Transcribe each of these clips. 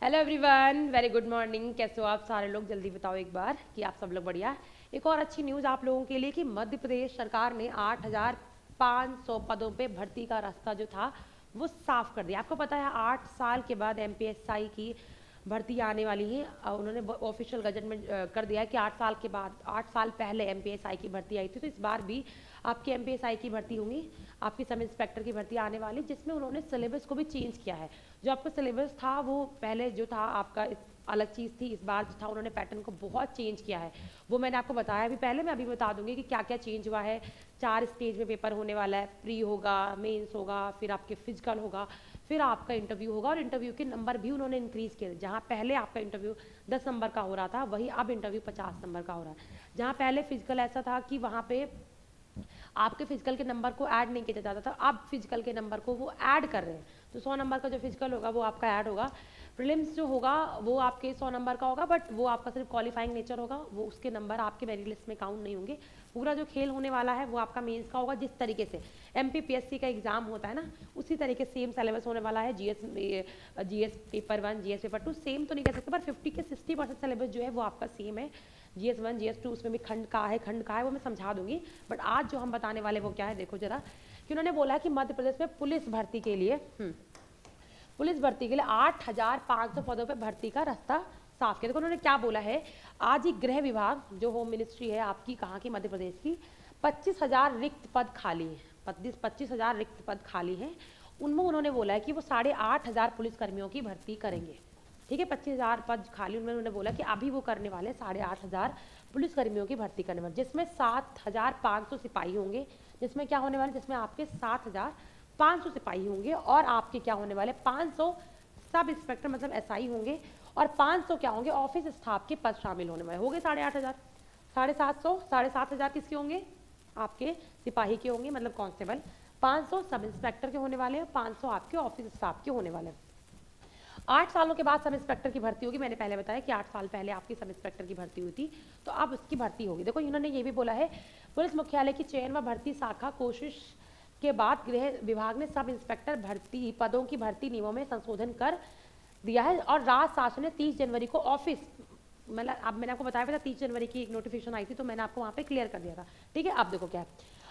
Hello everyone, very good morning. कैसे हो आप सारे लोग? जल्दी बताओ एक बार कि आप सब लोग बढ़िया। एक और अच्छी न्यूज़ आप लोगों के लिए कि मध्य प्रदेश सरकार ने 8,500 पदों पे भर्ती का रास्ता जो था वो साफ कर दिया। आपको पता है 8 साल के बाद एमपीएसआई की भर्ती आने वाली है। उन्होंने ऑफिशियल गजट में कर दिया है कि 8 साल के बाद, 8 साल पहले एमपीएसआई की भर्ती आई थी, तो इस बार भी आपकी एमपीएसआई की भर्ती होंगी, आपकी सब इंस्पेक्टर की भर्ती आने वाली, जिसमें उन्होंने सिलेबस को भी चेंज किया है। जो आपका सिलेबस था वो पहले जो था आपका अलग चीज़ थी, इस बार जो था उन्होंने पैटर्न को बहुत चेंज किया है। वो मैंने आपको बताया अभी पहले, मैं अभी बता दूंगी कि क्या क्या चेंज हुआ है। 4 स्टेज में पेपर होने वाला है, प्री होगा, मेंस होगा, फिर आपके फिजिकल होगा, फिर आपका इंटरव्यू होगा, और इंटरव्यू के नंबर भी उन्होंने इंक्रीज़ किए। जहाँ पहले आपका इंटरव्यू 10 नंबर का हो रहा था, वही अब इंटरव्यू 50 नंबर का हो रहा है। जहाँ पहले फिजिकल ऐसा था कि वहाँ पे आपके फिजिकल के नंबर को ऐड नहीं किया जाता था, अब फिजिकल के नंबर को वो ऐड कर रहे हैं। तो 100 नंबर का जो फिजिकल होगा वो आपका ऐड होगा। प्रीलिम्स जो होगा वो आपके 100 नंबर का होगा, बट वो आपका सिर्फ क्वालिफाइंग नेचर होगा, वो उसके नंबर आपके मेरिट लिस्ट में काउंट नहीं होंगे। पूरा जो खेल होने वाला है वो आपका मेंस का होगा। जिस तरीके से एमपीपीएससी का एग्जाम होता है ना, उसी तरीके सेम सिलेबस होने वाला है। GS paper 1, GS paper 2 same तो नहीं कह सकते, पर 50 के 60% सिलेबस जो है वो आपका सेम है। जीएस 1, जीएस 2 उसमें भी खंड का है वो मैं समझा दूंगी। बट आज जो हम बताने वाले वो क्या है, देखो जरा, कि उन्होंने बोला कि मध्य प्रदेश में पुलिस भर्ती के लिए 8,500 पदों पे भर्ती का रास्ता साफ किया। देखो उन्होंने क्या बोला है। आज ही गृह विभाग जो होम मिनिस्ट्री है आपकी, कहाँ की, मध्य प्रदेश की, 25,000 रिक्त पद खाली है। 25,000 रिक्त पद खाली हैं। उनमें उन्होंने बोला है कि वो 8,500 पुलिसकर्मियों की भर्ती करेंगे। ठीक है, 25,000 पद खाली उनमें उन्होंने बोला कि अभी वो करने वाले 8,500 पुलिसकर्मियों की भर्ती करने वाले, जिसमें 7,500 सिपाही होंगे। जिसमें क्या होने वाले, जिसमें आपके 7,500 सिपाही होंगे, और आपके क्या होने वाले 500 सब इंस्पेक्टर मतलब एसआई होंगे, और 500 क्या होंगे, ऑफिस स्टाफ के पद शामिल होने वाले। हो गए 8,500। 750, 7,500 किसके होंगे, आपके सिपाही के होंगे मतलब कांस्टेबल। 500 सब इंस्पेक्टर के होने वाले हैं, 500 आपके ऑफिस स्टाफ के होने वाले हैं। 8 सालों के बाद सब इंस्पेक्टर की भर्ती होगी। मैंने पहले बताया कि 8 साल पहले आपकी सब इंस्पेक्टर की भर्ती हुई थी, तो अब उसकी भर्ती होगी। देखो इन्होंने ये भी बोला है, पुलिस मुख्यालय की चयन व भर्ती शाखा कोशिश के बाद गृह विभाग ने सब इंस्पेक्टर भर्ती पदों की भर्ती नियमों में संशोधन कर दिया है, और राज शासन ने 30 जनवरी को ऑफिस, मतलब अब मैंने आपको बताया था 30 जनवरी की एक नोटिफिकेशन आई थी, तो मैंने आपको वहाँ पे क्लियर कर दिया था। ठीक है, अब देखो क्या है,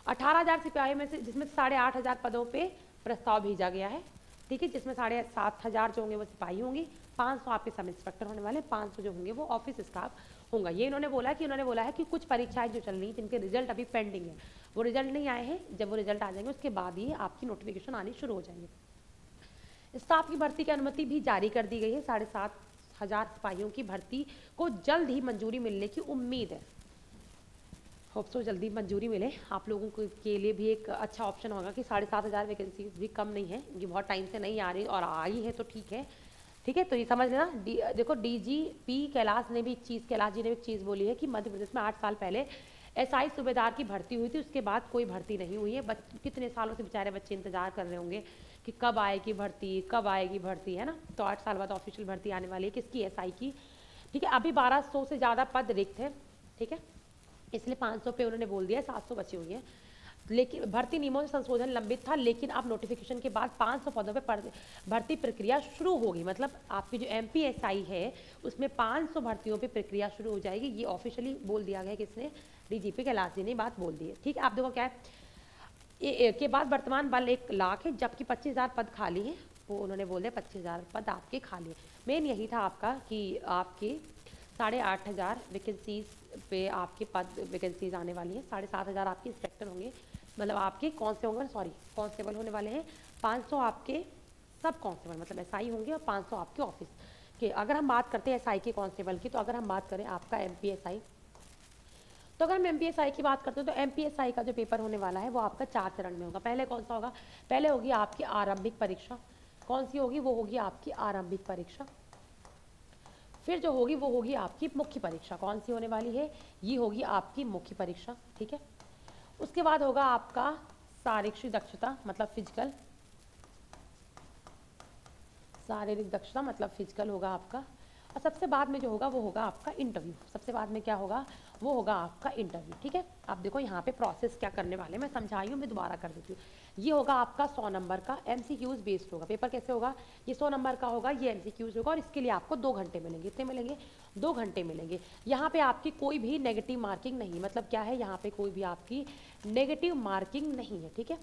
18,000 सिपाही में से, जिसमें 8,500 पदों पे प्रस्ताव भेजा गया है। ठीक है, जिसमें 7,500 जो होंगे वो सिपाही होंगी, 500 आपके सब इंस्पेक्टर होने वाले, 500 जो होंगे वो ऑफिस स्टाफ होगा। ये इन्होंने बोला है कि कुछ परीक्षाएं जो चल रही हैं जिनके रिजल्ट अभी पेंडिंग है, वो रिजल्ट नहीं आए हैं, जब वो रिजल्ट आ जाएंगे उसके बाद ही आपकी नोटिफिकेशन आनी शुरू हो जाएंगे। स्टाफ की भर्ती की अनुमति भी जारी कर दी गई है। 7,500 सिपाहियों की भर्ती को जल्द ही मंजूरी मिलने की उम्मीद है। होप सो जल्दी मंजूरी मिले। आप लोगों के लिए भी एक अच्छा ऑप्शन होगा कि 7,500 वैकेंसीज भी कम नहीं है, ये बहुत टाइम से नहीं आ रही, और आई है तो ठीक है। ठीक है, तो ये समझ लेना। देखो डीजीपी कैलाश जी ने भी एक चीज़ बोली है कि मध्य प्रदेश में 8 साल पहले एसआई सूबेदार की भर्ती हुई थी, उसके बाद कोई भर्ती नहीं हुई है। कितने सालों से बेचारे बच्चे इंतजार कर रहे होंगे कि कब आएगी भर्ती, है ना। तो 8 साल बाद ऑफिशियल भर्ती आने वाली है किसकी, एसआई की। ठीक है, अभी 1,200 से ज़्यादा पद रिक्त है। ठीक है, इसलिए 500 पे उन्होंने बोल दिया, 700 बची हुई है। लेकिन भर्ती नियमों में संशोधन लंबित था, लेकिन अब नोटिफिकेशन के बाद 500 पदों पे भर्ती प्रक्रिया शुरू होगी। मतलब आपकी जो एमपीएसआई है उसमें 500 भर्तियों पे प्रक्रिया शुरू हो जाएगी। ये ऑफिशियली बोल दिया गया है, किसने, डीजीपी कैलाश जी ने बात बोल दी है। ठीक है, आप देखो क्या है, के बाद वर्तमान बल 1,00,000 है, जबकि 25,000 पद खाली हैं। वो उन्होंने बोल दिया 25,000 पद आपके खाली हैं। मेन यही था आपका कि आपके 8,500 वैकेंसीज पे आपके पद वैकेंसीज आने वाली हैं। 7,500 आपके इंस्पेक्टर होंगे, मतलब आपके कांस्टेबल होने वाले हैं। 500 आपके सब कांस्टेबल मतलब एसआई होंगे, और 500 आपके ऑफिस के। अगर हम बात करते हैं एसआई के कांस्टेबल की, तो अगर हम बात करें आपका एमपीएसआई, तो अगर हम एमपीएसआई की बात करते हैं तो एमपीएसआई का जो पेपर होने वाला है वो आपका 4 चरण में होगा। पहले कौन सा होगा, पहले होगी आपकी आरंभिक परीक्षा। कौन सी होगी, वो होगी आपकी आरंभिक परीक्षा। फिर जो होगी वो होगी आपकी मुख्य परीक्षा। कौन सी होने वाली है, ये होगी आपकी मुख्य परीक्षा। ठीक है, उसके बाद होगा आपका शारीरिक दक्षता मतलब फिजिकल, शारीरिक दक्षता मतलब फिजिकल होगा आपका। और सबसे बाद में जो होगा वो होगा आपका इंटरव्यू। सबसे बाद में क्या होगा, वो होगा आपका इंटरव्यू। ठीक है, आप देखो यहाँ पे प्रोसेस क्या करने वाले मैं समझाई हूँ, मैं दोबारा कर देती हूँ। ये होगा आपका 100 नंबर का MCQs बेस्ड होगा पेपर। कैसे होगा, ये 100 नंबर का होगा, ये MCQs होगा और इसके लिए आपको 2 घंटे मिलेंगे। कितने मिलेंगे, 2 घंटे मिलेंगे। यहाँ पे आपकी कोई भी नेगेटिव मार्किंग नहीं, मतलब क्या है, यहाँ पे कोई भी आपकी नेगेटिव मार्किंग नहीं है। ठीक है,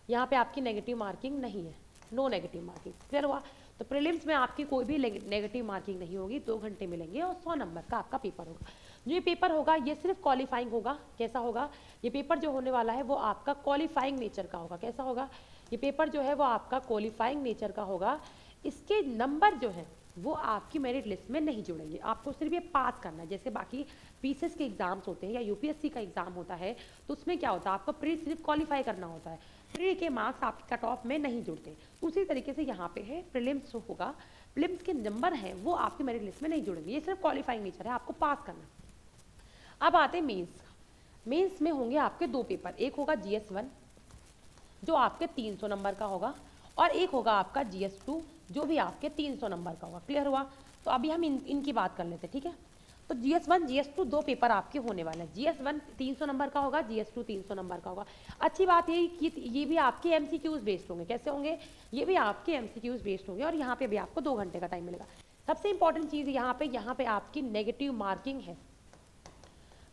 यहाँ पे आपकी नेगेटिव मार्किंग नहीं है, नो नेगेटिव मार्किंग। क्लियर हुआ, तो प्रीलिम्स में आपकी कोई भी नेगेटिव मार्किंग नहीं होगी, 2 घंटे मिलेंगे और 100 नंबर का आपका पेपर होगा। जो ये पेपर होगा ये सिर्फ क्वालिफाइंग होगा। कैसा होगा, ये पेपर जो होने वाला है वो आपका क्वालिफाइंग नेचर का होगा। कैसा होगा, ये पेपर जो है वो आपका क्वालिफाइंग नेचर का होगा। इसके नंबर जो है वो आपकी मेरिट लिस्ट में नहीं जुड़ेंगे, आपको सिर्फ ये पास करना है। जैसे बाकी पीसीएस के एग्जाम्स होते हैं या यूपीएससी का एग्जाम होता है, तो उसमें क्या होता है, आपको प्री सिर्फ क्वालिफाई करना होता है, प्री के मार्क्स आपके कट ऑफ में नहीं जुड़ते। उसी तरीके से यहाँ पे है, प्रीलिम्स जो होगा, प्रीलिम्स के नंबर हैं वो आपकी मेरिट लिस्ट में नहीं जुड़ेंगे, ये सिर्फ क्वालिफाइंग नेचर है, आपको पास करना है। अब आते हैं मेंस। मेंस में होंगे आपके 2 पेपर, एक होगा GS1 जो आपके 300 नंबर का होगा और एक होगा आपका GS2 जो भी आपके 300 नंबर का होगा। क्लियर हुआ, तो अभी हम इनकी बात कर लेते हैं। ठीक है, तो GS1 GS2 2 पेपर आपके होने वाले हैं। GS1 300 नंबर का होगा, GS2 300 नंबर का होगा। अच्छी बात यही कि ये भी आपके MCQs बेस्ड होंगे। कैसे होंगे, ये भी आपके MCQs बेस्ड होंगे और यहाँ पे भी आपको 2 घंटे का टाइम मिलेगा। सबसे इंपॉर्टेंट चीज़ यहाँ पे आपकी नेगेटिव मार्किंग है,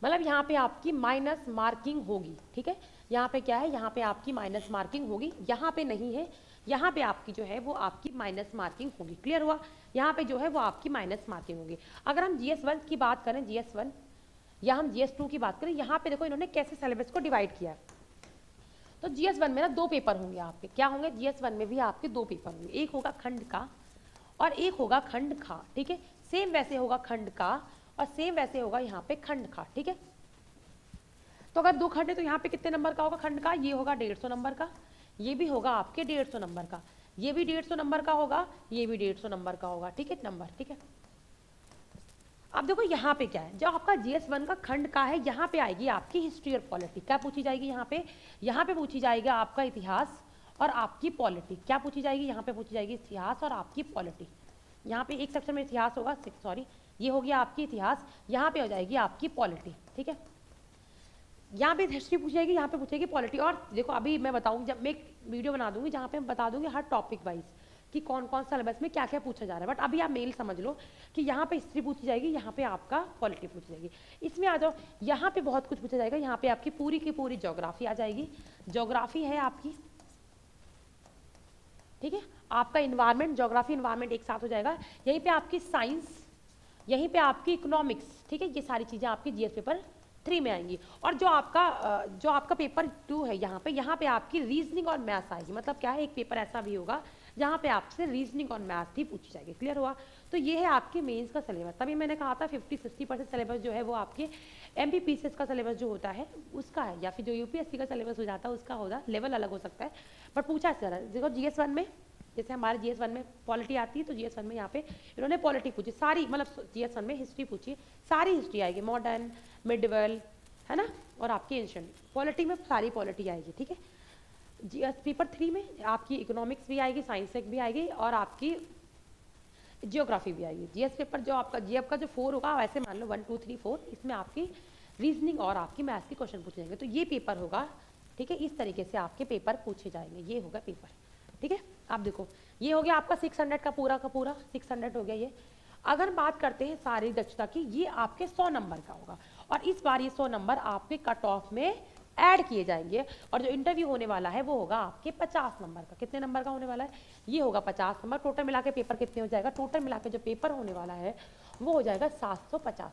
मतलब यहाँ पे आपकी माइनस मार्किंग होगी। ठीक है, यहाँ पे क्या है, यहाँ पे आपकी माइनस मार्किंग होगी, यहाँ पे नहीं है, यहाँ पे आपकी जो है वो आपकी माइनस मार्किंग होगी। क्लियर हुआ, यहाँ पे जो है वो आपकी माइनस मार्किंग होगी। अगर हम GS1 की बात करें, GS1 या हम GS2 की बात करें, यहाँ पे देखो इन्होंने कैसे सिलेबस को डिवाइड किया है। तो GS1 में ना 2 पेपर होंगे आपके। क्या होंगे, GS1 में भी आपके 2 पेपर होंगे, एक होगा खंड का और एक होगा खंड खा। ठीक है, सेम वैसे होगा खंड का और सेम वैसे होगा यहाँ पे खंड खा। ठीक है, तो अगर 2 खंड है तो यहाँ पे कितने नंबर का होगा खंड का, ये होगा 150 नंबर का, ये भी होगा आपके 150 नंबर का, ये भी 150 नंबर का होगा, ये भी 150 नंबर का होगा। ठीक है, नंबर। ठीक है, अब देखो यहाँ पे क्या है, जो आपका GS1 का खंड का है, यहाँ पे आएगी आपकी हिस्ट्री और पॉलिटी। क्या पूछी जाएगी यहाँ पे पूछी जाएगी आपका इतिहास और आपकी पॉलिटी। क्या पूछी जाएगी, यहाँ पे पूछी जाएगी इतिहास और आपकी पॉलिटी। यहाँ पे एक सेक्शन में इतिहास होगा, सॉरी ये हो गया आपकी इतिहास, यहाँ पे हो जाएगी आपकी पॉलिटी। ठीक है, यहाँ पे हिस्ट्री पूछी जाएगी, यहाँ पे पूछेगी पॉलिटी। और देखो अभी मैं बताऊंगी, जब मैं एक वीडियो बना दूंगी जहाँ पे मैं बता दूंगी हर टॉपिक वाइज कि कौन कौन सा सिलेबस में क्या क्या पूछा जा रहा है। बट अभी आप मेल समझ लो कि यहाँ पे हिस्ट्री पूछी जाएगी, यहाँ पे आपका पॉलिटी पूछी जाएगी। इसमें आ जाओ, यहाँ पे बहुत कुछ पूछा जाएगा, यहाँ पे आपकी पूरी की पूरी ज्योग्राफी आ जाएगी, ज्योग्राफी है आपकी। ठीक है, आपका इन्वायरमेंट, ज्योग्राफी इन्वायरमेंट एक साथ हो जाएगा। यहीं पे आपकी साइंस, यहीं पे आपकी इकोनॉमिक्स। ठीक है, ये सारी चीज़ें आपकी GS पेपर 3 में आएंगी। और जो आपका पेपर 2 है, यहाँ पे आपकी रीजनिंग और मैथ्स आएगी। मतलब क्या है, एक पेपर ऐसा भी होगा जहाँ पे आपसे रीजनिंग और मैथ्स भी पूछी जाएगी। क्लियर हुआ, तो ये है आपके मेंस का सिलेबस। तभी मैंने कहा था 50-60% सिलेबस जो है वो आपके MPPCS का सिलेबस जो होता है उसका है, या फिर जो UPSC का सिलेबस हो जाता है उसका होगा। लेवल अलग हो सकता है बट पूछा इस तरह। देखो GS1 में, जैसे हमारे GS1 में पॉलिटी आती है, तो GS1 में यहाँ पे इन्होंने पॉलिटी पूछी सारी, मतलब GS1 में हिस्ट्री पूछी, सारी हिस्ट्री आएगी, मॉडर्न, मिडिवल, है ना, और आपकी एंशिएंट। पॉलिटी में सारी पॉलिटी आएगी। ठीक है, GS पेपर 3 में आपकी इकोनॉमिक्स भी आएगी, साइंस भी आएगी और आपकी जियोग्राफी भी आएगी। GS पेपर जो आपका GF का जो 4 होगा, वैसे मान लो 1 2 3 4, इसमें आपकी रीजनिंग और आपकी मैथ्स के क्वेश्चन पूछे जाएंगे। तो ये पेपर होगा। ठीक है, इस तरीके से आपके पेपर पूछे जाएंगे, ये होगा पेपर। ठीक है, आप देखो ये हो गया आपका 600 का पूरा 600 हो गया ये। अगर बात करते हैं शारीरिक दक्षता की, ये आपके 100 नंबर का होगा और इस बार ये 100 नंबर आपके कट ऑफ में ऐड किए जाएंगे। और जो इंटरव्यू होने वाला है वो होगा आपके 50 नंबर का। कितने नंबर का होने वाला है, ये होगा 50 नंबर। टोटल मिला के पेपर कितने हो जाएगा, टोटल मिला के जो पेपर होने वाला है वो हो जाएगा 750।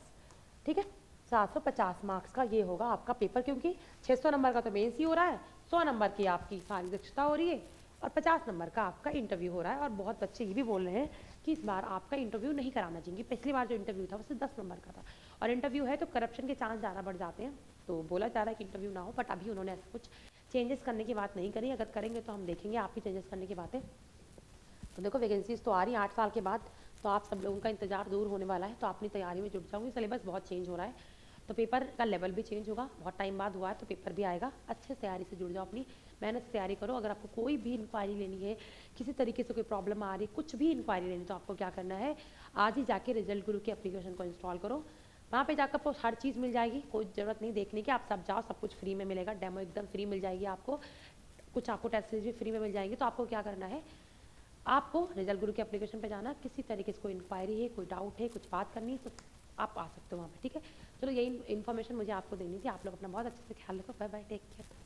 ठीक है, 750 मार्क्स का ये होगा आपका पेपर, क्योंकि 600 नंबर का तो मेंस ही हो रहा है, 100 नंबर की आपकी शारीरिक दक्षता हो रही है और 50 नंबर का आपका इंटरव्यू हो रहा है। और बहुत बच्चे ये भी बोल रहे हैं कि इस बार आपका इंटरव्यू नहीं कराना चाहिए, पिछली बार जो इंटरव्यू था वो सिर्फ 10 नंबर का था और इंटरव्यू है तो करप्शन के चांस ज़्यादा बढ़ जाते हैं, तो बोला जा रहा है कि इंटरव्यू ना हो। बट अभी उन्होंने ऐसा कुछ चेंजेस करने की बात नहीं करी, अगर करेंगे तो हम देखेंगे आपकी चेंजेस करने की बातें। तो देखो वैकेंसीज तो आ रही है 8 साल के बाद, तो आप सब लोगों का इंतजार दूर होने वाला है, तो अपनी तैयारी में जुट जाऊँगी। सिलेबस बहुत चेंज हो रहा है तो पेपर का लेवल भी चेंज होगा, बहुत टाइम बाद हुआ है तो पेपर भी आएगा। अच्छे से तैयारी से जुड़ जाओ अपनी, मेहनत से तैयारी करो। अगर आपको कोई भी इंक्वायरी लेनी है, किसी तरीके से कोई प्रॉब्लम आ रही है, कुछ भी इंक्वायरी लेनी, तो आपको क्या करना है, आज ही जाके रिजल्ट गुरु की एप्लीकेशन को इंस्टॉल करो। वहाँ पे जाकर आपको हर चीज़ मिल जाएगी, कोई ज़रूरत नहीं देखने की, आप सब जाओ, सब कुछ फ्री में मिलेगा, डेमो एकदम फ्री मिल जाएगी आपको, कुछ आपको टेस्ट सीरीज भी फ्री में मिल जाएंगी। तो आपको क्या करना है, आपको रिजल्ट गुरु के एप्लीकेशन पे जाना, किसी तरीके से कोई इंक्वायरी है, कोई डाउट है, कुछ बात करनी है, तो आप आ सकते हो वहाँ पे, ठीक है। चलो यही इन्फॉर्मेशन मुझे आपको देनी थी। आप लोग अपना बहुत अच्छे से ख्याल रखो। Bye bye, take care.